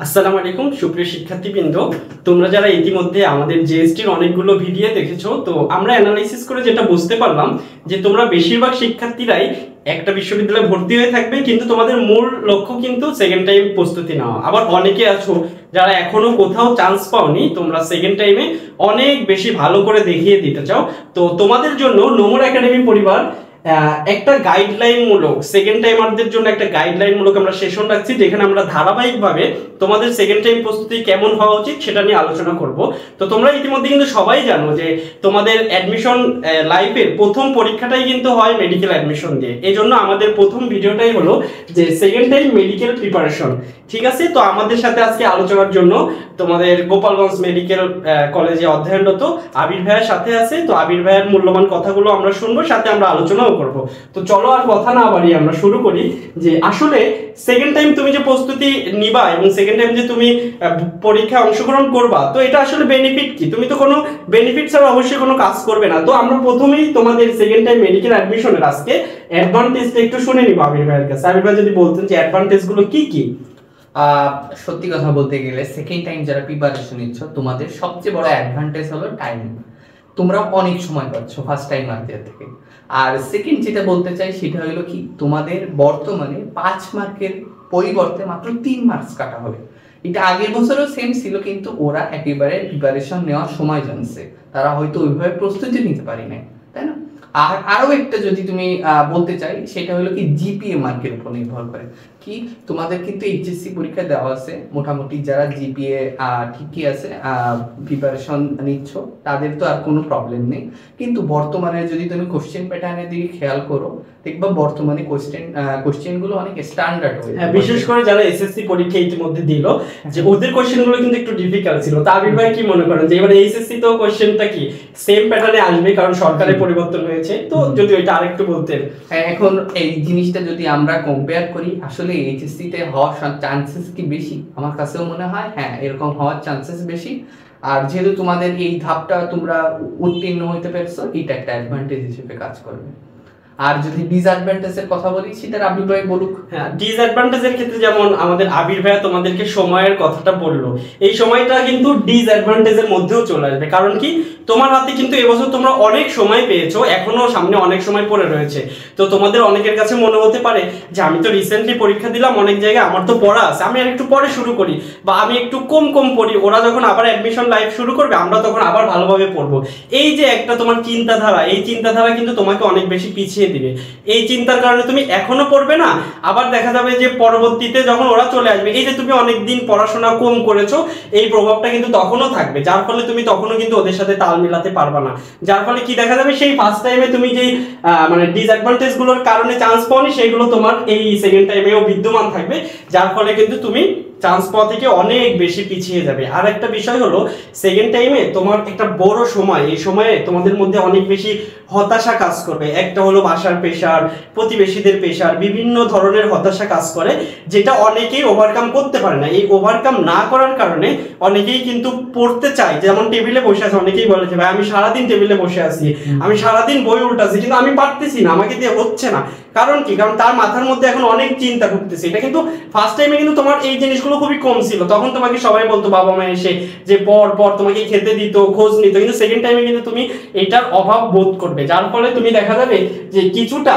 আসসালামু আলাইকুম সুপ্রিয় শিক্ষার্থীবৃন্দ, তোমরা যারা ইতিমধ্যে আমাদের জিএসটির অনেকগুলো ভিডিও দেখেছো, তো আমরা অ্যানালাইসিস করে যেটা বুঝতে পারলাম যে তোমরা বেশিরভাগ শিক্ষার্থীরাই একটা বিশ্ববিদ্যালয়ে ভর্তি হয়ে থাকবে, কিন্তু তোমাদের মূল লক্ষ্য কিন্তু সেকেন্ড টাইম প্রস্তুতি নেওয়া। আবার অনেকে আছো যারা এখনো কোথাও চান্স পাওনি, তোমরা সেকেন্ড টাইমে অনেক বেশি ভালো করে দেখিয়ে দিতে চাও। তো তোমাদের জন্য নোমর একাডেমি পরিবার একটা গাইডলাইন মূলক সেকেন্ড টাইমারদের জন্য একটা গাইডলাইন মূলক আমরা সেশন রাখছি, যেখানে আমরা ধারাবাহিকভাবে তোমাদের সেকেন্ড টাইম প্রস্তুতি কেমন হওয়া উচিত সেটা নিয়ে আলোচনা করব। তো তোমরা ইতিমধ্যে কিন্তু সবাই জানো যে তোমাদের অ্যাডমিশন লাইফের প্রথম পরীক্ষাটাই কিন্তু হয় মেডিকেল অ্যাডমিশন দিয়ে। এই জন্য আমাদের প্রথম ভিডিওটাই হলো যে সেকেন্ড টাইম মেডিকেল প্রিপারেশন। ঠিক আছে, তো আমাদের সাথে আজকে আলোচনার জন্য তোমাদের গোপালগঞ্জ মেডিকেল কলেজে অধ্যয়নরত আবির ভাইয়ের সাথে আছে। তো আবির ভাইয়ের মূল্যবান কথাগুলো আমরা শুনবো, সাথে আমরা আলোচনাও করব। তো চলো আর কথা না বাড়িয়ে আমরা শুরু করি যে আসলে সেকেন্ড টাইম তুমি যে প্রস্তুতি নিবা এবং সেকেন্ড টাইম যে তুমি পরীক্ষায় অংশগ্রহণ করবা, তো এটা আসলে বেনিফিট কি? তুমি তো কোনো বেনিফিট ছাড়া অবশ্যই কোনো কাজ করবে না। তো আমরা প্রথমেই তোমাদের সেকেন্ড টাইম মেডিকেল অ্যাডমিশনের আজকে অ্যাডভান্টেজটা একটু শুনে নিব আবির ভাইয়ের কাছে। আবির ভাই যদি বলতেন যে অ্যাডভান্টেজগুলো কি কি। সত্যি কথা বলতে গেলে সেকেন্ড টাইম যারা প্রিপারেশন নিচ্ছ, তোমাদের সবচেয়ে বড় অ্যাডভান্টেজ হলো টাইম। তোমরা অনেক সময় পাচ্ছ ফার্স্ট টাইম মার্কের থেকে। আর সেকেন্ড যেটা বলতে চাই সেটা হলো কি, তোমাদের বর্তমানে 5 মার্কের পরিবর্তে মাত্র 3 মার্কস কাটা হবে। এটা আগের বছরও সেম ছিল, কিন্তু ওরা একেবারে প্রিপারেশন নেওয়ার সময় জানছে, তারা হয়তো ওইভাবে প্রস্তুতি নিতে পারি না, তাই না? আর আরো একটা যদি তুমি বলতে চাই সেটা হলো কি, জিপিএ মার্কের উপর নির্ভর করে। কি তোমাদের কিন্তু এইচএসসি পরীক্ষা দেওয়া আছে, মোটামুটি যারা জিপিএ ঠিকই আছে প্রিপারেশন নিচ্ছ তাদের তো আর কোনো প্রবলেম নেই। কিন্তু বর্তমানে যদি তুমি কোশ্চেন প্যাটার্নের দিকে খেয়াল করো, দেখবা বর্তমানে কোশ্চেনগুলো অনেক স্ট্যান্ডার্ড হয়ে যায়। বিশেষ করে যারা এসএসসি পরীক্ষা ইতিমধ্যে দিল, যে ওদের কোশ্চেনগুলো কিন্তু একটু ডিফিকাল্ট ছিল। তা আবির ভাই কি মনে করেন যে এবারে এইচএসসি তো কোশ্চেনটা কি সেম প্যাটার্নে আসবে, কারণ সরকারের পরিবর্তন হয়েছে? তো যদি ওইটা আরেকটু বলতেন। এখন এই জিনিসটা যদি আমরা কম্পেয়ার করি, আসলে এইচএসসি তে হওয়ার চান্সেস কি বেশি? আমার কাছেও মনে হয় হ্যাঁ, এরকম হওয়ার চান্সেস বেশি। আর যেহেতু তোমাদের এই ধাপটা তোমরা উত্তীর্ণ হইতে পেরেছো, এটা একটা অ্যাডভান্টেজ হিসেবে কাজ করবে। আর যদি ডিসঅ্যাডভান্টেজের কথা বলি, সেটা আবির ভাই বলুক। হ্যাঁ, ডিসঅ্যাডভান্টেজের ক্ষেত্রে যেমন আমাদের আবির ভাই তোমাদেরকে সময়ের কথাটা বললো, এই সময়টা কিন্তু ডিসঅ্যাডভান্টেজের মধ্যেও চলে আসবে। কারণ কি, তোমার হাতে কিন্তু এবছর তোমরা অনেক সময় পেয়েছো, এখনো সামনে অনেক সময় পড়ে রয়েছে। তো তোমাদের অনেকের কাছে মনে হতে পারে যে আমি তো রিসেন্টলি পরীক্ষা দিলাম, অনেক জায়গায় আমার তো পড়া আছে, আমি আর একটু পরে শুরু করি, বা আমি একটু কম কম পড়ি, ওরা যখন আবার অ্যাডমিশন লাইফ শুরু করবে আমরা তখন আবার ভালোভাবে পড়বো। এই যে একটা তোমার চিন্তাধারা, এই চিন্তাধারা কিন্তু তোমাকে অনেক বেশি পিছিয়ে দিবে। এই চিন্তার কারণে তুমি এখনো পড়বে না, আবার দেখা যাবে যে পরবর্তীতে যখন ওরা চলে আসবে, এই যে তুমি অনেকদিন পড়াশোনা কম করেছো, এই প্রভাবটা কিন্তু তখনও থাকবে, যার ফলে তুমি তখনও কিন্তু ওদের সাথে তাল মিলাতে পারবে না। যার ফলে কি দেখা যাবে, সেই ফার্স্ট টাইমে তুমি যেই মানে ডিসঅ্যাডভান্টেজ গুলোর কারণে চান্স পাওনি, সেইগুলো তোমার এই সেকেন্ড টাইমেও বিদ্যমান থাকবে, যার ফলে কিন্তু তুমি চান্স পাওয়া থেকে অনেক বেশি পিছিয়ে যাবে। আর একটা বিষয় হলো, সেকেন্ড টাইমে তোমার একটা বড় সময়, এই সময়ে তোমাদের মধ্যে অনেক বেশি হতাশা কাজ করবে। একটা হলো বাসার প্রেশার, প্রতিবেশীদের প্রেশার, বিভিন্ন ধরনের হতাশা কাজ করে, যেটা অনেকেই ওভারকাম করতে পারে না। এই ওভারকাম না করার কারণে অনেকেই কিন্তু পড়তে চায়, যেমন টেবিলে বসে আছে, অনেকেই বলে যে ভাই আমি সারাদিন টেবিলে বসে আছি, আমি সারাদিন বই উল্টাছি, কিন্তু আমি পারতেছি না, আমাকে দিয়ে হচ্ছে না। কারণ কি? কারণ তার মাথার মধ্যে এখন অনেক চিন্তা ঢুকতেছে। এটা কিন্তু ফার্স্ট টাইমে কিন্তু তোমার এই জিনিসগুলো খুবই কম ছিল, তখন তোমাকে সবাই বলতো, বাবা মা এসে যে পর পর তোমাকে খেতে দিত, খোঁজ নিত। কিন্তু সেকেন্ড টাইমে কিন্তু তুমি এটার অভাব বোধ করবে, যার ফলে তুমি দেখা যাবে যে কিছুটা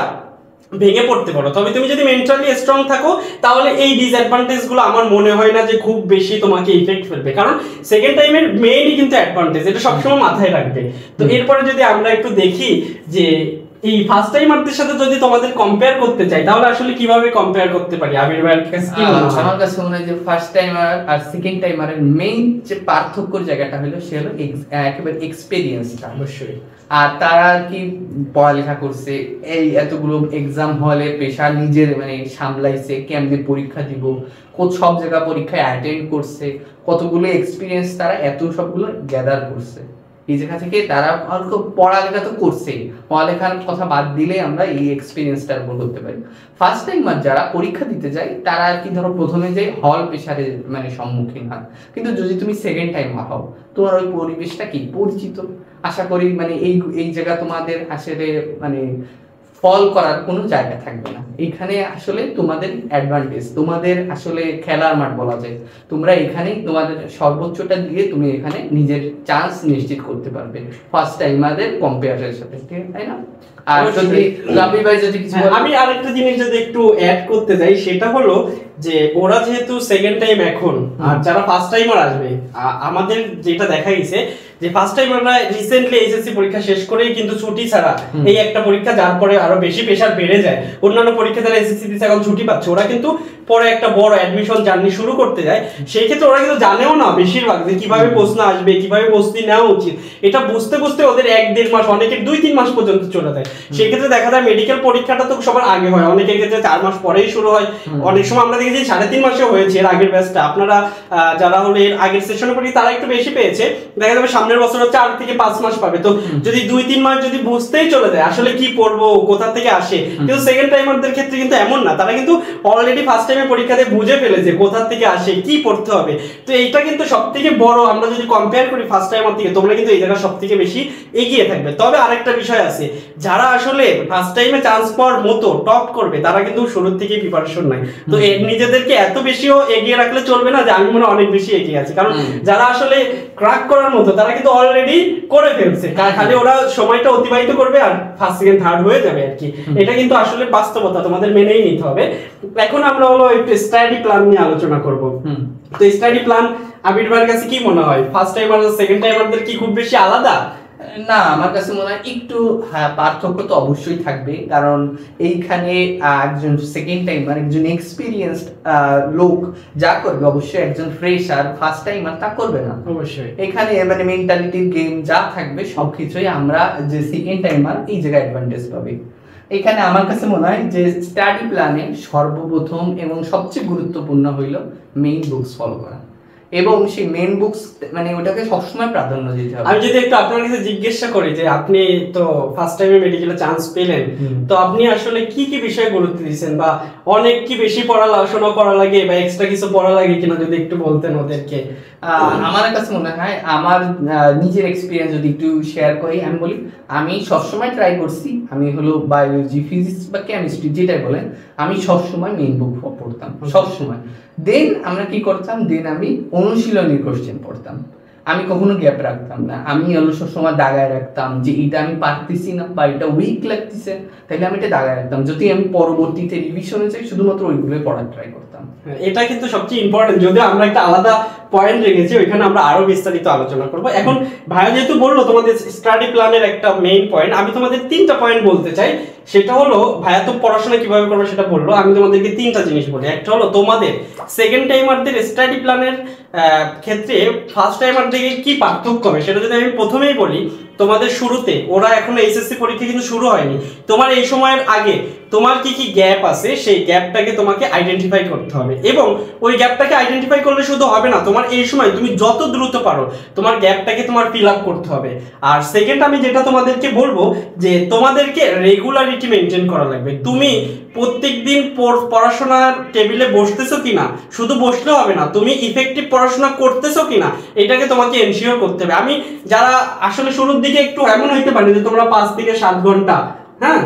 ভেঙে পড়তে পারো। তবে তুমি যদি মেন্টালি স্ট্রং থাকো, তাহলে এই ডিসঅ্যাডভান্টেজ গুলো আমার মনে হয় না যে খুব বেশি তোমাকে ইফেক্ট ফেলবে, কারণ সেকেন্ড টাইমের মেইনই কিন্তু অ্যাডভান্টেজ, এটা সবসময় মাথায় রাখবে। তো এরপরে যদি আমরা একটু দেখি যে এই ফার্স্ট টাইমারদের সাথে যদি তোমাদের কম্পেয়ার করতে চাই, তাহলে আসলে কিভাবে কম্পেয়ার করতে পারি? আবির ভাইয়ের কাছে কি মনে হয়? আমার কাছে মনে হয় যে ফার্স্ট টাইমার আর সেকেন্ড টাইমারের মেইন যে পার্থক্যর জায়গাটা হলো, সে হলো একেবারে এক্সপেরিয়েন্সটা। অবশ্যই। আর তারা আর কি পড়ালেখা করছে, এই এতগুলো এক্সাম হলে পেশা নিজের মানে সামলাইছে, কেমনে পরীক্ষা দিব, সব জায়গা পরীক্ষায় অ্যাটেন্ড করছে, কতগুলো এক্সপিরিয়েন্স তারা এত সবগুলো গ্যাদার করছে। এই জায়গা থেকে তারা পড়ালেখা তো করছেই, পড়ালেখার কথা বাদ দিলে আমরা এই এক্সপিরিয়েন্সটার উপর করতে পারি। ফার্স্ট টাইমার যারা পরীক্ষা দিতে যায়, তারা আর কি ধরো প্রথমে যে হল প্রেশারের মানে সম্মুখীন হয়, কিন্তু যদি তুমি সেকেন্ড টাইমার হও, তোমার ওই পরিবেশটা কি পরিচিত, আশা করি মানে এই জায়গা তোমাদের আসলে মানে ফল করার কোনো জায়গা থাকবে না। এখানে আসলে তোমাদের অ্যাডভান্টেজ, তোমাদের আসলে খেলার মাঠ বলা যায়। তোমরা এখানেই তোমাদের সর্বোচ্চটা দিয়ে তুমি এখানে নিজের চান্স নিশ্চিত করতে পারবে ফার্স্ট টাইমারদের কম্পেয়ারের সাথে, ঠিক আছে, তাই না? আর যদি রাবি ভাই যদি কিছু আমি আরেকটা জিনিস যদি একটু অ্যাড করতে যাই, সেটা হলো যে ওরা যেহেতু সেকেন্ড টাইম এখন, আর যারা ফার্স্ট টাইমার আসবে, আমাদের যেটা দেখা গেছে যে ফার্স্ট টাইমাররা রিসেন্টলি এইচএসসি পরীক্ষা শেষ করেই কিন্তু ছুটি ছাড়া এই একটা পরীক্ষা, যার পরে আরো বেশি প্রেশার বেড়ে যায়, অন্যান্য পরীক্ষা যারা এসএসসি দিচ্ছে এখন ছুটি পাচ্ছে, ওরা কিন্তু পরে একটা বড় অ্যাডমিশন জার্নি শুরু করতে যায়। সেই ক্ষেত্রে ওরা কিন্তু জানেও না বেশিরভাগ যে কিভাবে প্রশ্ন আসবে, কিভাবে প্রস্তুতি নেওয়া উচিত। এটা বুঝতে বুঝতে ওদের 1-1.5 মাস, অনেকের 2-3 মাস পর্যন্ত চলে যায়। সেই ক্ষেত্রে দেখা যায় মেডিকেল পরীক্ষাটা তো সবার আগে হয়, অনেকের ক্ষেত্রে 4 মাস পরেই শুরু হয়, অনেক সময় আমরা দেখেছি 3.5 মাসে হয়েছে এর আগের ব্যাচটা। আপনারা যারা হলে এর আগের সেশনে পড়ি তারা একটু বেশি পেয়েছে, দেখা যাবে সামনের বছর 4 থেকে 5 মাস পাবে। তো যদি 2-3 মাস যদি বুঝতেই চলে যায় আসলে কি পড়বো, কোথা থেকে আসে, কিন্তু সেকেন্ড টাইমারদের ক্ষেত্রে কিন্তু এমন না, তারা কিন্তু অলরেডি ফার্স্ট টাইমে পরীক্ষাতে বুঝে ফেলেছে কোথা থেকে আসে, কি পড়তে হবে। তো এইটা কিন্তু সবথেকে বড়, আমরা যদি কম্পেয়ার করি ফার্স্ট টাইমার থেকে, তোমরা কিন্তু এই জায়গা সবথেকে বেশি এগিয়ে থাকবে। তবে আরেকটা বিষয় আছে, যারা আসলে ফার্স্ট টাইমে চান্স পাওয়ার মতো টপ করবে তারা কিন্তু শুরুর থেকেই প্রিপারেশন নাই। তো নিজেদেরকে এত বেশিও এগিয়ে রাখলে চলবে না যে আমি মনে অনেক বেশি এগিয়ে আছি, কারণ যারা আসলে ক্র্যাক করার মতো তারা কিন্তু অলরেডি করে ফেলছে, খালি ওরা সময়টা অতিবাহিত করবে আর ফার্স্ট সেকেন্ড থার্ড হয়ে যাবে আর কি। এটা কিন্তু আসলে বাস্তবতা, তোমাদের মেনেই নিতে হবে। এখন আমরা হলো একটু স্টাডি প্ল্যান নিয়ে আলোচনা করব। তো স্টাডি প্ল্যান আবির ভাইয়ের কাছে কি মনে হয়, ফার্স্ট টাইমার আর সেকেন্ড টাইমারদের কি খুব বেশি আলাদা? না, আমার কাছে মনে হয় একটু পার্থক্য তো অবশ্যই থাকবে, কারণ এইখানে একজন সেকেন্ড টাইমার, একজন এক্সপিরিয়েন্সড লোক যা করবে, অবশ্যই একজন ফ্রেশার ফার্স্ট টাইমার তা করবে না। অবশ্যই এখানে মানে মেন্টালিটির গেম যা থাকবে সবকিছুই আমরা যে সেকেন্ড টাইমার এই জায়গায় অ্যাডভান্টেজ পাবে। এখানে আমার কাছে মনে হয় যে স্টাডি প্ল্যানে সর্বপ্রথম এবং সবচেয়ে গুরুত্বপূর্ণ হইল মেইন বুকস ফলো করা, এবং সেই মেইন বুকস মানে ওটাকে সবসময় প্রাধান্য দিতে হবে। আমি যদি একটু আপনার কাছে জিজ্ঞাসা করি যে আপনি তো ফার্স্ট টাইমে মেডিকেলে চান্স পেলেন, তো আপনি আসলে কি কি বিষয়ে গুরুত্ব দিয়েছেন, বা অনেক কি বেশি পড়াশোনা করা লাগে বা এক্সট্রা কিছু পড়া লাগে কিনা যদি একটু বলতেন ওদেরকে। আমার কাছে মনে হয় আমার নিজের এক্সপিরিয়েন্স যদি একটু শেয়ার করি, আমি বলি আমি সবসময় ট্রাই করছি, আমি হলো বায়োলজি, ফিজিক্স বা কেমিস্ট্রি যেটাই বলেন, আমি সবসময় মেইন বুক পড়তাম সবসময়। দেন আমরা কি করতাম, দেন আমি অনুশীলনী কোশ্চেন পড়তাম, আমি কখনো গ্যাপ রাখতাম না। আমি হলো সবসময় দাগায় রাখতাম যে এটা আমি পারতেছি না বা এটা উইক লাগতেছে, তাহলে আমি এটা দাগায় রাখতাম, যদি আমি পরবর্তীতে রিভিশনে চাই শুধুমাত্র ওইগুলোই পড়ার ট্রাই করতাম। এটা কিন্তু সবচেয়ে ইম্পর্টেন্ট, যদিও আমরা একটা আলাদা পয়েন্ট রেখেছি, ওইখানে আমরা আরো বিস্তারিত আলোচনা করব। এখন ভাইয়া যেহেতু বললো তোমাদের স্টাডি প্ল্যানের একটা মেইন পয়েন্ট, আমি তোমাদের 3টা পয়েন্ট বলতে চাই। সেটা হলো, ভাইয়া তো পড়াশোনা কিভাবে করবে সেটা বললো, আমি তোমাদেরকে 3টা জিনিস বলি। একটা হলো তোমাদের সেকেন্ড টাইমারদের স্টাডি প্ল্যানের ক্ষেত্রে ফার্স্ট টাইমারদের কি পার্থক্য হবে সেটা যদি আমি প্রথমেই বলি। তোমাদের শুরুতে, ওরা এখনো এইচএসসি পরীক্ষা কিন্তু শুরু হয়নি, তোমার এই সময়ের আগে তোমার কি কি গ্যাপ আছে সেই গ্যাপটাকে তোমাকে আইডেন্টিফাই করতে হবে, এবং ওই গ্যাপটাকে আইডেন্টিফাই করলে শুধু হবে না, তোমার এই সময় তুমি যত দ্রুত পারো তোমার গ্যাপটাকে তোমার ফিল আপ করতে হবে। আর সেকেন্ড আমি যেটা তোমাদেরকে বলবো যে তোমাদেরকে রেগুলারিটি মেনটেন করা লাগবে। তুমি প্রত্যেকদিন পড়াশোনার টেবিলে বসতেছো কিনা, শুধু বসলেও হবে না, তুমি ইফেক্টিভ পড়াশোনা করতেছো কিনা এটাকে তোমাকে এনশিওর করতে হবে। আমি যারা আসলে শুরুর দিকে একটু এমন হইতে পারে যে তোমরা 5 থেকে 7 ঘন্টা, হ্যাঁ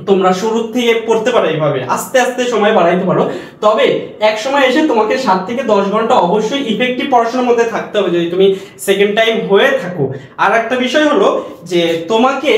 তোমরা শুরু থেকে পড়তে পারো, এইভাবে আস্তে আস্তে সময় বাড়াইতে পারো, তবে এক সময় এসে তোমাকে 7 থেকে 10 ঘন্টা অবশ্যই ইফেক্টিভ পড়াশোনার মধ্যে থাকতে হবে যদি তুমি সেকেন্ড টাইম হয়ে থাকো। আর একটা বিষয় হলো যে তোমাকে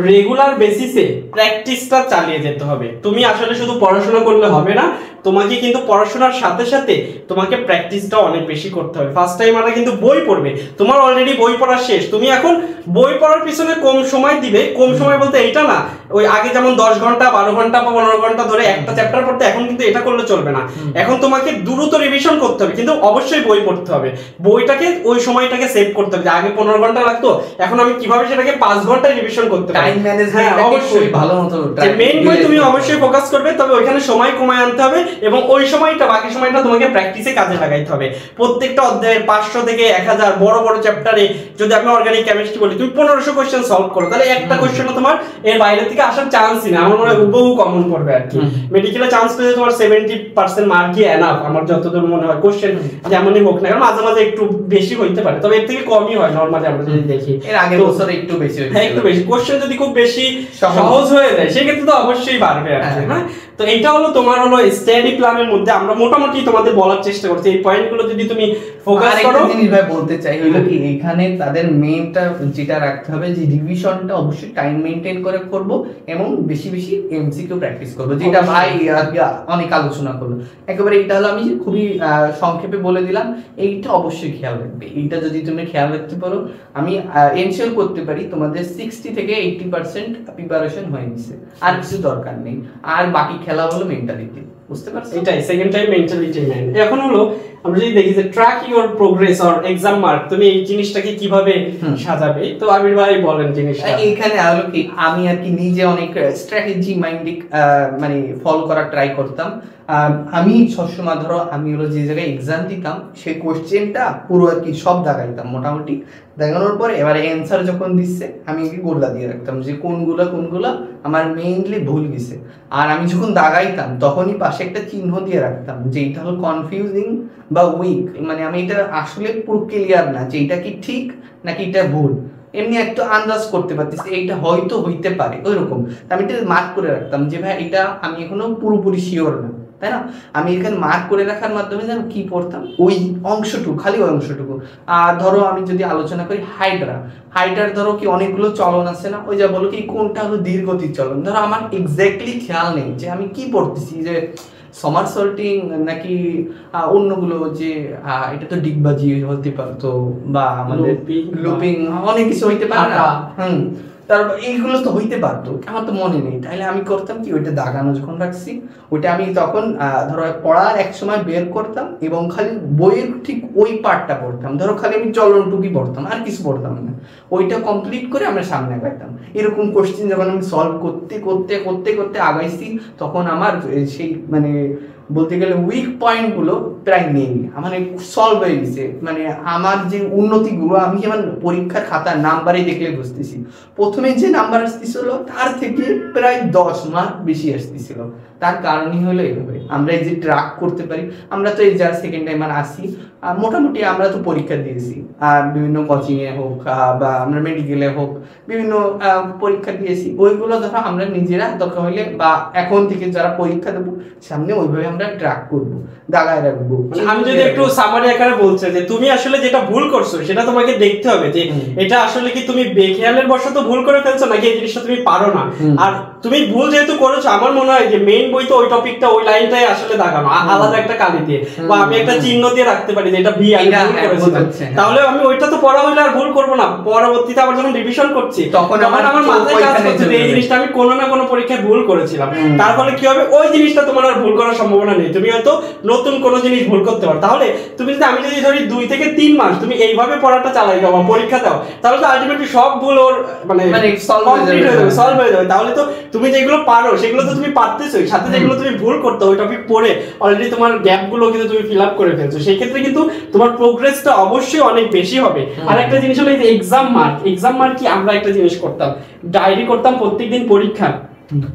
রেগুলার বেসিসে প্র্যাকটিসটা চালিয়ে যেতে হবে। তুমি আসলে শুধু পড়াশোনা করলে হবে না, তোমাকে কিন্তু পড়াশোনার সাথে সাথে তোমাকে প্র্যাকটিসটা অনেক বেশি করতে হবে। ফার্স্ট টাইমাররা কিন্তু বই পড়বে, তোমার অলরেডি বই পড়া শেষ, তুমি এখন বই পড়ার পিছনে কম সময় দিবে। কম সময় বলতে এইটা না ওই আগে যেমন 10 ঘন্টা 12 ঘন্টা বা 15 ঘন্টা ধরে একটা চ্যাপ্টার পড়তে, এখন কিন্তু এটা করলে চলবে না। এখন তোমাকে দ্রুত রিভিশন করতে হবে, কিন্তু অবশ্যই বই পড়তে হবে। বইটাকে ওই সময়টাকে সেভ করতে হবে, আগে 15 ঘন্টা লাগতো, এখন আমি কিভাবে সেটাকে 5 ঘন্টায় রিভিশন করতে পারি। টাইম ম্যানেজমেন্ট অবশ্যই ভালো মতো মেইন বই তুমি অবশ্যই ফোকাস করবে, তবে ওইখানে সময় কমায় আনতে হবে। এবং ওই সময়টা বাকি সময়টা তোমাকে প্র্যাকটিসে কাজে লাগাইতে হবে। প্রত্যেকটা অধ্যায়ের 500 থেকে 1000 বড় বড় চ্যাপ্টারে যদি আমি অর্গানিক কেমিস্ট্রি বলি, তুমি 1500 কোশ্চেন সলভ করো, তাহলে একটা কোশ্চেনও তোমার এর বাইরে থেকে আসার চান্সই না। আমার মনে হয় হুবহু কমন করবে আর কি। মেডিকেলে চান্স পেলে তোমার 70% মার্কই এনাফ আমার যতদূর মনে হয়। কোশ্চেন যেমনই হোক না, কারণ মাঝে মাঝে একটু বেশি হইতে পারে, তবে এর থেকে কমই হয় নরমালি আমরা যদি দেখি। এর আগের বছরে একটু বেশি হয়েছে। হ্যাঁ, একটু বেশি। কোশ্চেন যদি খুব বেশি সহজ হয়ে যায় সেক্ষেত্রে তো অবশ্যই বাড়বে আর কি। হ্যাঁ, তো এইটা হলো তোমার হলো স্টাডি প্ল্যানের মধ্যে আমরা মোটামুটি তোমাদের বলার চেষ্টা করছি। এই পয়েন্টগুলো যদি তুমি ফোকাস করো। আরেকটা জিনিস ভাই বলতে চাই হলো কি, এখানে তাদের মেইনটা যেটা রাখতে হবে যে রিভিশনটা অবশ্যই টাইম মেইনটেইন করে করব এবং বেশি বেশি এমসিকিউ প্র্যাকটিস করব, যেটা ভাই অনেক আলোচনা করলো। একেবারে এটা হলো আমি খুবই সংক্ষেপে বলে দিলাম, এইটা অবশ্যই খেয়াল রাখবে। এইটা যদি তুমি খেয়াল রাখতে পারো, আমি এনশিওর করতে পারি তোমাদের 60 থেকে 80% প্রিপারেশন হয়ে গেছে, আর কিছু দরকার নেই। আর বাকি খেলা হলো মেন্টালিটি, বুঝতে পারছো? এটাই সেকেন্ড টাইম মেন্টালিটি ম্যান। এখন হলো আমরা যদি দেখি যে track your progress or exam mark, তুমি এই জিনিসটাকে কিভাবে সাজাবে, তো আবির ভাই বলেন জিনিসটা। এখানে হলো কি, আমি আর কি নিজে অনেক স্ট্র্যাটেজি মাইন্ডিক মানে ফলো করার ট্রাই করতাম। আমি সবসময় ধরো আমি হলো যে জায়গায় এক্সাম দিতাম সেই কোশ্চেনটা পুরো আর কি সব দাগাইতাম মোটামুটি। দেখানোর পরে এবারে অ্যান্সার যখন দিচ্ছে আমি কি গোল্লা দিয়ে রাখতাম যে কোনগুলা আমার মেইনলি ভুল গেছে। আর আমি যখন দাগাইতাম তখনই পাশে একটা চিহ্ন দিয়ে রাখতাম যে এটা হলো কনফিউজিং বা উইক, মানে আমি এটা আসলে পুরো ক্লিয়ার না যে এটা কি ঠিক নাকি এটা ভুল। এমনি একটু আন্দাজ করতে পারতেছি এইটা হয়তো হইতে পারে ওইরকম। আমি এটা মার্ক করে রাখতাম যে ভাই এটা আমি এখনো পুরোপুরি শিওর না, তাই না? আমি এখানে মার্ক করে রাখার মাধ্যমে যেন কি পড়তাম ওই অংশটুকু, খালি ওই অংশটুকু। আর ধরো আমি যদি আলোচনা করি হাইড্রার ধরো কি অনেকগুলো চলন আছে না, ওই যা বলো কি কোনটা হলো ধীরগতির চলন, ধরো আমার এক্স্যাক্টলি খেয়াল নেই যে আমি কি পড়তেছি, যে সমারসল্টিং নাকি অন্যগুলো, যে এটা তো ডিগবাজি হতে পারতো বা আমাদের লুপিং অনেক কিছু হইতে পারে না। তারপর এইগুলো তো হইতে পারতো, আমার তো মনে নেই। তাহলে আমি করতাম কি, ওইটা দাগানো যখন রাখছি ওইটা আমি তখন ধরো পড়ার এক সময় বের করতাম এবং খালি বইয়ের ঠিক ওই পার্টটা পড়তাম। ধরো খালি আমি চলনটুকি পড়তাম, আর কিছু পড়তাম না। ওইটা কমপ্লিট করে আমরা সামনে আগাইতাম। এরকম কোশ্চেন যখন আমি সলভ করতে করতে করতে করতে আগাইছি, তখন আমার সেই মানে বলতে গেলে উইক পয়েন্টগুলো প্রায় নেই, মানে সলভ হয়ে গেছে। মানে আমার যে উন্নতিগুলো আমি যেমন পরীক্ষার খাতার নাম্বারে দেখলে বুঝতেছি, প্রথমে যে নাম্বার আসতেছিল তার থেকে প্রায় 10 মার্ক বেশি আসতেছিল। তার কারণই হলো এইভাবে আমরা এই যে ট্র্যাক করতে পারি। আমরা তো এই যার সেকেন্ড টাইমার আসি, মোটামুটি আমরা তো পরীক্ষা দিয়েছি, আর বিভিন্ন কোচিংয়ে হোক বা আমরা মেডিকেলে হোক বিভিন্ন পরীক্ষা দিয়েছি। ওইগুলো ধরো আমরা নিজেরা দরকার হলে বা এখন থেকে যারা পরীক্ষা দেবো সামনে ওইভাবে আমরা ট্র্যাক করবো, দাগায় রাখবো। আমি যদি একটু সামারি আকারে বলছি যে তুমি আসলে যেটা ভুল করছো সেটা তোমাকে দেখতে হবে যে এটা আসলে কি তুমি বেখেয়ালের বশত ভুল করে ফেলছো নাকি এই জিনিসটা তুমি পারো না। আর তুমি ভুল যেহেতু করেছো, আমার মনে হয় যে মেইন বই তো ওই টপিকটা ওই লাইনটাই আসলে দাগানো আলাদা একটা কালি দিয়ে, বা আমি একটা চিহ্ন দিয়ে রাখতে পারি যে এটা ভি আমি ভুল করেছিলাম, তাহলে আমি ওইটা তো পড়া হইলে আর ভুল করবো না। পরবর্তীতে আবার যখন রিভিশন করছি তখন আমার মাথায় কাজ করছে যে এই জিনিসটা আমি কোনো না কোনো পরীক্ষায় ভুল করেছিলাম। তার ফলে কি হবে, ওই জিনিসটা তোমার আর ভুল করার সম্ভাবনা নেই। তুমি হয়তো নতুন কোনো জিনিস ভুল করতে পারো। তাহলে তুমি যদি আমি যদি ধরি 2 থেকে 3 মাস তুমি এইভাবে পড়াটা চালাই দাও বা পরীক্ষা দাও, তাহলে তো আলটিমেটলি সব ভুল ওর মানে সলভ হয়ে যাবে। তাহলে তো তুমি যেগুলো পারো সেগুলো তো তুমি পারতেছোই, সাথে যেগুলো তুমি ভুল করতে ওই টপিক পড়ে অলরেডি তোমার গ্যাপগুলো কিন্তু তুমি ফিল আপ করে ফেলছো। সেই ক্ষেত্রে কিন্তু তোমার প্রোগ্রেসটা অবশ্যই অনেক বেশি হবে। আর একটা জিনিস হলো এই যে এক্সাম মার্ক কি আমরা একটা জিনিস করতাম, ডায়েরি করতাম প্রত্যেকদিন পরীক্ষা।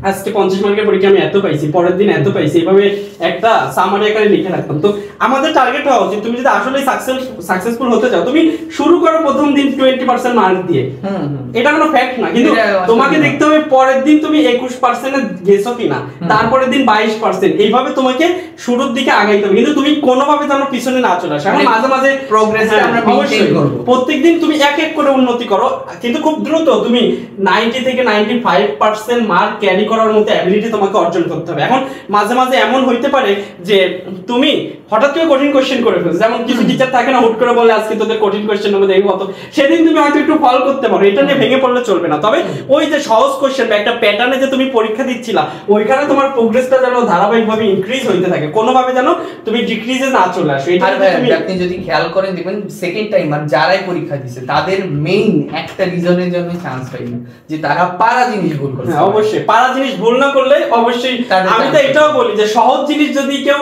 আজকে 50 মার্কের পরীক্ষা আমি এত পাইছি, পরের দিন এত পাইছি, এইভাবে একটা সামারি আকারে লিখে রাখতাম। তো আমাদের টার্গেট হওয়া উচিত তুমি যদি আসলে সাকসেসফুল হতে চাও, তুমি শুরু করো প্রথম দিন 20% মার্ক দিয়ে, এটা কোনো ফ্যাক্ট না, কিন্তু তোমাকে দেখতে হবে পরের দিন তুমি 21% গেছো কিনা, তারপরের দিন 22%, এইভাবে তোমাকে শুরুর দিকে আগাইতে হবে। কিন্তু তুমি কোনোভাবে যেন পিছনে না চলে আসো। এখন মাঝে মাঝে প্রোগ্রেসটা আমরা মেইনটেইন করব, প্রত্যেকদিন তুমি এক এক করে উন্নতি করো, কিন্তু খুব দ্রুত তুমি 90 থেকে 95% মার্ক ক্যারি করার মতো অ্যাবিলিটি তোমাকে অর্জন করতে হবে। এখন মাঝে মাঝে এমন হইতে পারে যে তুমি হঠাৎ করে কঠিন কোশ্চেন করে ফেলছো, যেমন কিছু টিচার থাকে না, হুট করে বলে আজকে তোদের কঠিন কোশ্চেন হবে দেখবো কত, সেদিন তুমি হয়তো একটু ফল করতে পারো, এটা নিয়ে ভেঙে পড়লে চলবে না। তবে ওই যে সহজ কোশ্চেন বা একটা প্যাটার্নে যে তুমি পরীক্ষা দিচ্ছিলা ওইখানে তোমার প্রোগ্রেসটা যেন ধারাবাহিকভাবে ইনক্রিজ হইতে থাকে, কোনোভাবে যেন তুমি ডিক্রিজে না চলে আসো। এটা আপনি যদি খেয়াল করেন দেখবেন সেকেন্ড টাইমার যারাই পরীক্ষা দিচ্ছে তাদের মেইন একটা রিজনের জন্য চান্স পাই না, যে তারা পারা জিনিস ভুল করছে। অবশ্যই পারা জিনিস ভুল না করলে অবশ্যই, আমি তো এটাও বলি যে সহজ জিনিস যদি কেউ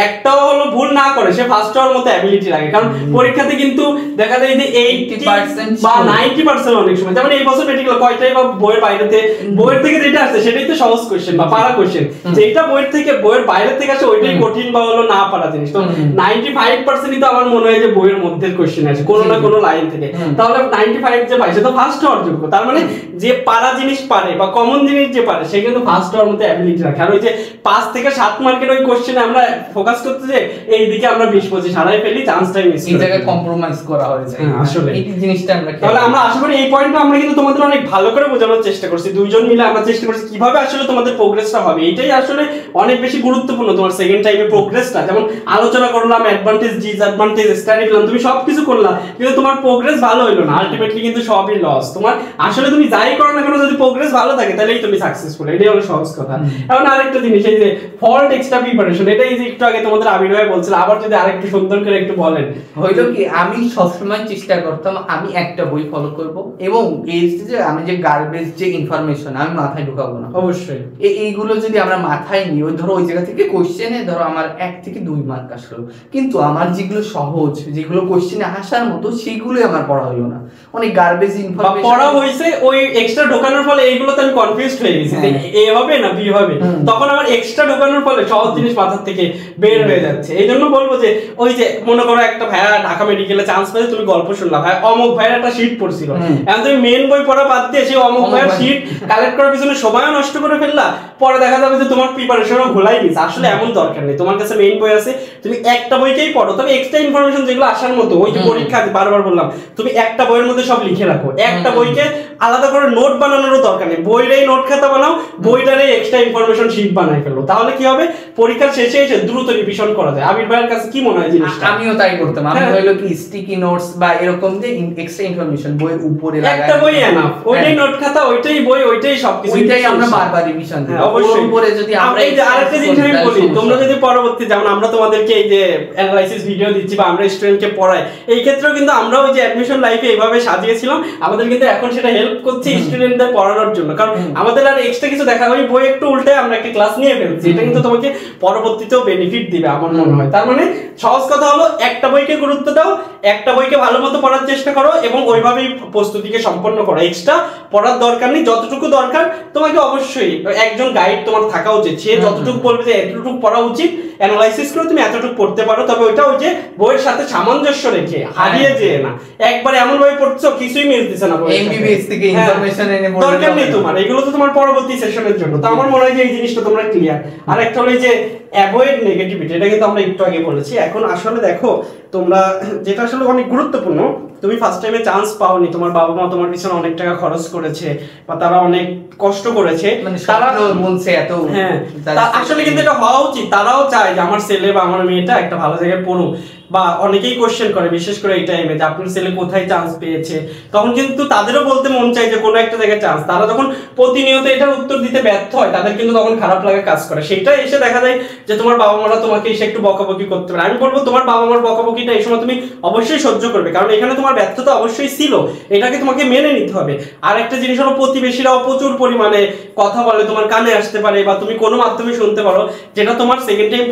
একটাও হলো ভুল না করে সে ফার্স্ট হওয়ার মতো অ্যাবিলিটি লাগে। কারণ পরীক্ষাতে কিন্তু দেখা যায় যে 80% বা 90% অনেক সময়, যেমন এই বছর মেডিকেল কয়টাই বা বইয়ের বাইরেতে, বইয়ের থেকে যেটা আসছে সেটাই তো সহজ কোশ্চেন বা পারা কোশ্চেন, যেটা বইয়ের থেকে বইয়ের বাইরে থেকে আসে ওইটাই কঠিন বা হলো না পারা জিনিস। তো 95%ই তো আমার মনে হয় যে বইয়ের মধ্যে কোশ্চেন আছে কোনো না কোনো লাইন থেকে, তাহলে 95 যে পাই সে তো ফার্স্ট হওয়ার যোগ্য। তার মানে যে পারা জিনিস পারে বা কমন জিনিস যে পারে সে কিন্তু ফার্স্ট হওয়ার মতো অ্যাবিলিটি রাখে। আর ওই যে 5 থেকে 7 মার্কের ওই কোশ্চেনে আমরা ফোকাস করতে যে এই দিকে আমরা 20-25 হারাই ফেলি, চান্সটাই মিস করি, এই জায়গায় কম্প্রোমাইজ করা হয়েছে আসলে এই জিনিসটা আমরা। তাহলে আমরা আশা করি এই পয়েন্টটা আমরা কিন্তু তোমাদের অনেক ভালো করে বোঝানোর চেষ্টা করছি, দুইজন মিলে আমরা চেষ্টা করছি কিভাবে আসলে তোমাদের প্রোগ্রেসটা হবে। এইটাই আসলে অনেক বেশি গুরুত্বপূর্ণ তোমার সেকেন্ড টাইমে প্রোগ্রেসটা। যেমন আলোচনা করলাম অ্যাডভান্টেজ ডিসঅ্যাডভান্টেজ স্টাডি করলাম, তুমি সবকিছু করলা কিন্তু তোমার প্রোগ্রেস ভালো হলো না, আলটিমেটলি কিন্তু সবই লস তোমার। আসলে তুমি যাই করো না কেন যদি প্রোগ্রেস ভালো থাকে তাহলেই তুমি সাকসেসফুল, এটাই হলো সহজ কথা। এখন আরেকটা জিনিস এই যে ফল্ট এক্সট্রা প্রিপারেশন, এটাই যে একটু আগে তোমাদের আবির ভাই বলছিল, আবার যদি আরেকটু সুন্দর করে একটু বলেন। হইলো কি আমি সবসময় চেষ্টা করতাম আমি একটা বই ফলো করব এবং এই যে আমি যে গার্বেজ যে ইনফরমেশন আমি মাথায় ঢুকাবো না। অবশ্যই এইগুলো যদি আমরা মাথায় নিই, ওই ধরো ওই জায়গা থেকে কোশ্চেনে ধরো আমার 1 থেকে 2 মার্ক আসলো, কিন্তু আমার যেগুলো সহজ যেগুলো কোশ্চেনে আসার মতো সেগুলোই আমার পড়া হলো না, অনেক গার্বেজ ইনফরমেশন পড়া হইছে ওই এক্সট্রা ঢোকানোর ফলে এইগুলোতে আমি কনফিউজড হয়ে গেছি যে এ হবে না বি হবে, তখন আমার এক্সট্রা ঢোকানোর ফলে সহজ জিনিস মাথার থেকে বের হয়ে যাচ্ছে। এই জন্য বলবো যে ওই যে মনে করো একটা ভাইয়া ঢাকা মেডিকেলে চান্স পেয়েছে, তুমি গল্প শুনলা ভাই অমুক ভাইয়ের একটা শীট পড়ছিল, এখন তুমি মেন বই পড়া বাদ দিয়ে সেই অমুক ভাইয়ের শীট কালেক্ট করার পিছনে সময়ও নষ্ট করে ফেললা, পরে দেখা যাবে যে তোমার প্রিপারেশনও ভুলাই গেছে। আসলে এমন দরকার নেই, তোমার কাছে মেইন বই আছে তুমি একটা বইকেই পড়ো, তবে এক্সট্রা ইনফরমেশন যেগুলো আসার মতো ওই যে পরীক্ষা বারবার বললাম তুমি একটা বইয়ের মধ্যে সব লিখে রাখো, একটা বইকে আলাদা করে নোট বানানোরও দরকার নেই, বইটাই নোট খাতা বানাও, বইটারে এক্সট্রা ইনফরমেশন শীট বানাই ফেলো, তাহলে কি হবে পরীক্ষার শেষে এসে দ্রুত রিভিশন করা যায়। আবির ভাইয়ের কাছে কি মনে হয় জিনিসটা? আমিও তাই করতাম, আমি হইলো কি স্টিকি নোটস বা এরকম যে এক্সট্রা ইনফরমেশন বইয়ের উপরে লাগাই, একটা বই এনাফ, ওইটাই নোট খাতা, ওইটাই বই, ওইটাই সবকিছু, ওইটাই আমরা বারবার রিভিশন দিই। অবশ্যই উপরে যদি আমরা এই যে আরেকটা জিনিস আমি বলি, তোমরা যদি পরবর্তী যেমন আমরা তোমাদেরকে এই যে অ্যানালাইসিস ভিডিও দিচ্ছি বা আমরা স্টুডেন্টকে পড়াই, এই ক্ষেত্রেও কিন্তু আমরা ওই যে অ্যাডমিশন লাইফে এইভাবে সাজিয়েছিলাম, আমাদের কিন্তু এখন সেটা হেল্প করছে স্টুডেন্টদের পড়ানোর জন্য, কারণ আমাদের আর এক্সট্রা কিছু দেখা ওই বই একটু উল্টে আমরা একটা ক্লাস নিয়ে ফেলছি, এটা কিন্তু তোমাকে পরবর্তীতেও বেনিফিট দিবে আমার মনে হয়। তার মানে সহজ কথা হলো একটা বইকে গুরুত্ব দাও, একটা বইকে ভালো মতো পড়ার চেষ্টা করো এবং ওইভাবেই প্রস্তুতিকে সম্পন্ন করো, এক্সট্রা পড়ার দরকার নেই, যতটুকু দরকার তোমাকে অবশ্যই একজন গাইড তোমার থাকা উচিত, সে যতটুকু বলবে যে এতটুকু পড়া উচিত, অ্যানালাইসিস করে তুমি এতটুকু পড়তে পারো, তবে ওইটা ওই যে বইয়ের সাথে সামঞ্জস্য রেখে হারিয়ে যেয়ে না, একবার এমন ভাবে পড়ছো কিছুই মিল দিছে না, এমবিবিএস থেকে ইনফরমেশন এনে পড়তে দরকার নেই তোমার, এগুলো তো তোমার পরবর্তী সেশনের জন্য। তো আমার মনে হয় যে এই জিনিসটা তোমরা ক্লিয়ার। আর একটা হলো যে অ্যাভয়েড নেগেটিভিটি, এটা কিন্তু আমরা একটু আগে বলেছি। এখন আসলে দেখো তোমরা যেটা আসলে অনেক গুরুত্বপূর্ণ, তুমি ফার্স্ট টাইমে চান্স পাওনি, তোমার বাবা মা তোমার পিছনে অনেক টাকা খরচ করেছে বা তারা অনেক কষ্ট করেছে, তারা বলছে এত, হ্যাঁ আসলে কিন্তু এটা হওয়া উচিত, তারাও চায় যে আমার ছেলে বা আমার মেয়েটা একটা ভালো জায়গায় পড়ুক, বা অনেকেই কোশ্চেন করে বিশেষ করে এই টাইমে যে আপনার ছেলে কোথায় চান্স পেয়েছে, তখন কিন্তু তাদেরও বলতে মন চায় যে কোনো একটা জায়গায় চান্স, তারা যখন প্রতিনিয়ত এটার উত্তর দিতে ব্যর্থ হয় তাদের কিন্তু তখন খারাপ লাগা কাজ করে, সেটা এসে দেখা যায় যে তোমার বাবা মারা তোমাকে এসে একটু বকাবকি করতে পারে। আমি বলবো তোমার বাবা মার বকাবকিটা এই সময় তুমি অবশ্যই সহ্য করবে, কারণ এখানে তোমার ব্যর্থতা অবশ্যই ছিল, এটাকে তোমাকে মেনে নিতে হবে। আর একটা জিনিস হলো প্রতিবেশীরাও প্রচুর পরিমাণে কথা বলে, তোমার কানে আসতে পারে বা তুমি কোনো মাধ্যমে শুনতে পারো, যেটা তোমার সেকেন্ড টাইম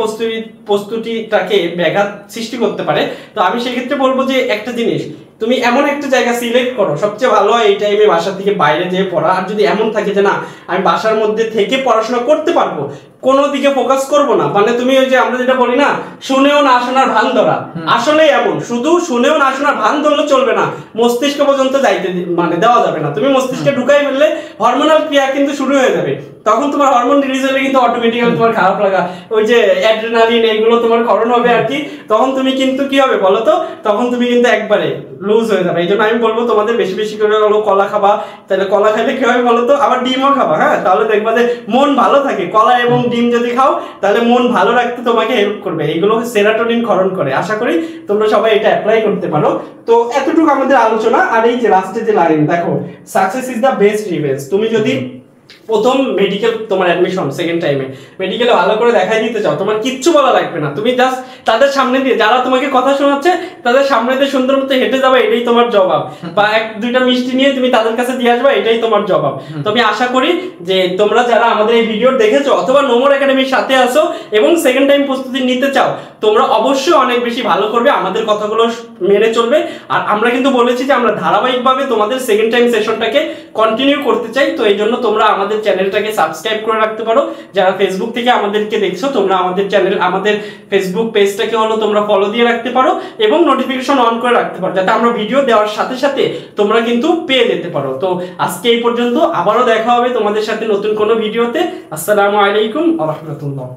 প্রস্তুতিটাকে ব্যাঘাত সৃষ্টি করতে পারে। তো আমি সেক্ষেত্রে বলবো যে একটা জিনিস, তুমি এমন একটা জায়গা সিলেক্ট করো, সবচেয়ে ভালো হয় এই টাইমে বাসার থেকে বাইরে যেয়ে পড়া। আর যদি এমন থাকে যে না আমি বাসার মধ্যে থেকে পড়াশোনা করতে পারবো, কোনো দিকে ফোকাস করবো না, মানে তুমি ওই যে আমরা যেটা বলি না শুনেও না শোনার ভান ধরা, আসলে এমন শুধু শুনেও না শোনার ভান ধরলে চলবে না, মস্তিষ্ক পর্যন্ত যাইতে মানে দেওয়া যাবে না, তুমি মস্তিষ্কে ঢুকাই ফেললে হরমোনাল ক্রিয়া কিন্তু শুরু হয়ে যাবে, তখন তোমার হরমোন রিলিজ হলে কিন্তু অটোমেটিক্যালি তোমার খারাপ লাগা, ওই যে অ্যাড্রেনালিন এগুলো তোমার ক্ষরণ হবে আর কি, তখন তুমি কিন্তু কি হবে বলো তো, তখন তুমি কিন্তু একবারে লুজ হয়ে যাবে। এই জন্য আমি বলবো তোমাদের বেশি বেশি করে হলো কলা খাবা, তাহলে কলা খাইলে কি হবে বলো তো, আবার ডিমও খাবা, হ্যাঁ তাহলে দেখবা যে মন ভালো থাকে, কলা এবং ডিম যদি খাও তাহলে মন ভালো রাখতে তোমাকে হেল্প করবে, এইগুলো সেরাটোনিন ক্ষরণ করে। আশা করি তোমরা সবাই এটা অ্যাপ্লাই করতে পারো। তো এতটুকু আমাদের আলোচনা। আর এই যে লাস্টে যে লাইন দেখো, success is the best revenge, তুমি যদি প্রথম মেডিকেল তোমার অ্যাডমিশন সেকেন্ড টাইমে মেডিকেলে ভালো করে দেখাই দিতে চাও, তোমার কিচ্ছু বলা লাগবে না, তুমি জাস্ট তাদের সামনে দিয়ে যারা তোমাকে কথা শোনাচ্ছে তাদের সামনে দিয়ে সুন্দর মতো হেঁটে যাবে, এটাই তোমার জবাব। বা এক দুইটা মিষ্টি নিয়ে তুমি তাদের কাছে দিয়ে আসবা, এটাই তোমার জবাব। তো আমি আশা করি যে তোমরা যারা আমাদের এই ভিডিও দেখেছো অথবা নোমর একাডেমির সাথে আসো এবং সেকেন্ড টাইম প্রস্তুতি নিতে চাও, তোমরা অবশ্যই অনেক বেশি ভালো করবে, আমাদের কথাগুলো মেনে চলবে। আর আমরা কিন্তু বলেছি যে আমরা ধারাবাহিকভাবে তোমাদের সেকেন্ড টাইম সেশনটাকে কন্টিনিউ করতে চাই। তো এই জন্য তোমরা আমাদের চ্যানেলটাকে সাবস্ক্রাইব করে রাখতে পারো। যারা ফেসবুক থেকে আমাদেরকে দেখছো তোমরা আমাদের চ্যানেল আমাদের ফেসবুক পেজটাকে হলো তোমরা ফলো দিয়ে রাখতে পারো এবং নোটিফিকেশন অন করে রাখতে পারো, যাতে আমরা ভিডিও দেওয়ার সাথে সাথে তোমরা কিন্তু পেয়ে যেতে পারো। তো আজকে এই পর্যন্ত, আবারও দেখা হবে তোমাদের সাথে নতুন কোনো ভিডিওতে। আসসালামু আলাইকুম ওয়া রাহমাতুল্লাহ।